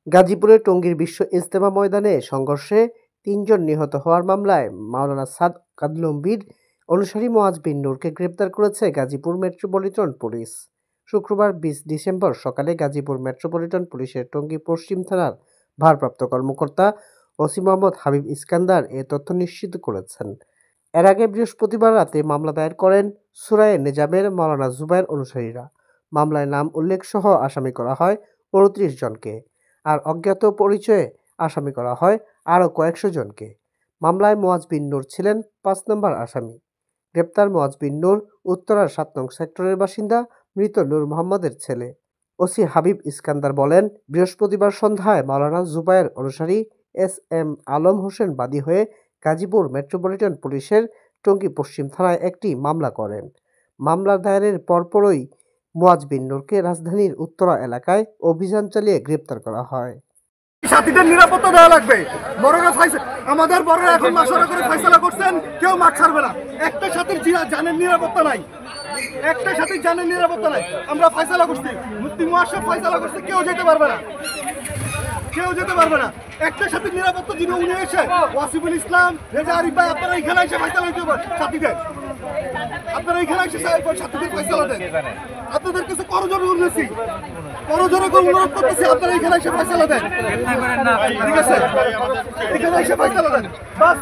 গাজীপুরের টঙ্গীর বিশ্ব ইজতেমা ময়দানে সংঘর্ষে ৩ জন নিহত হওয়ার মামলায় মাওলানা সাদ কাদলম্বির অনুসারী মুয়াজ বিন নূরকে গ্রেপ্তার করেছে গাজীপুর মেট্রোপলিটন পুলিশ। শুক্রবার ২০ ডিসেম্বর সকালে গাজীপুর মেট্রোপলিটন পুলিশের টঙ্গী পশ্চিম থানার ভারপ্রাপ্ত কর্মকর্তা ওসি মোহাম্মদ হাবিব ইস্কান্দার এ তথ্য নিশ্চিত করেছেন। এর আগে বৃহস্পতিবার রাতে মামলা দায়ের করেন সুরায়ে নেজামের মাওলানা জুবায়ের অনুসারীরা। মামলায় নাম উল্লেখ সহ আসামি করা হয় ২৯ জনকে, আর অজ্ঞাত পরিচয়ে আসামি করা হয় আরও কয়েকশো জনকে। মামলায় মুয়াজ বিন নূর ছিলেন ৫ নম্বর আসামি। গ্রেপ্তার মুয়াজ বিন নূর উত্তরার ৭ নং সেক্টরের বাসিন্দা, মৃত নূর মোহাম্মদের ছেলে। ওসি হাবিব ইস্কান্দার বলেন, বৃহস্পতিবার সন্ধ্যায় মাওলানা জুবায়ের অনুসারী SM আলম হোসেন বাদী হয়ে গাজীপুর মেট্রোপলিটন পুলিশের টঙ্গী পশ্চিম থানায় একটি মামলা করেন। মামলা দায়েরের পরপরই মুয়াজ বিন নূরকে রাজধানীর উত্তরা এলাকায় অভিযান চালিয়ে গ্রেপ্তার করা হয়। সাথীদের নিরাপত্তা দেওয়া লাগবে। বড়রা আমাদের বড়রা এখন মাশওয়ারা করে ফয়সালা করছেন, কেউ মাঠ ছাড়বে না। একটা সাথীর জানের নিরাপত্তা নাই, একটা সাথীর জানের নিরাপত্তা নাই। আমরা ফয়সালা করছি, মুফতি মুয়াশশার ফয়সালা করছে, কেউ যেতে পারবে না, কেউ যেতে পারবে না। একটা সাথীর নিরাপত্তা যিনি উনি এসে ওয়াসিফুল ইসলাম, রেজা আরিফ ভাই, আপনারা এখানে এসে ফয়সালা দিতে পারেন সাথীদের। আপনারা এখানে এসে সাথীদের ফয়সালা দেন। আপনাদের কিছু করজোরে উঠেছি, করজোরে অনুরোধ করতেছি, আপনারা এখানে এসে ফয়সালা দেন। ঠিক আছে, এখানে এসে ফয়সালা দেন বাস।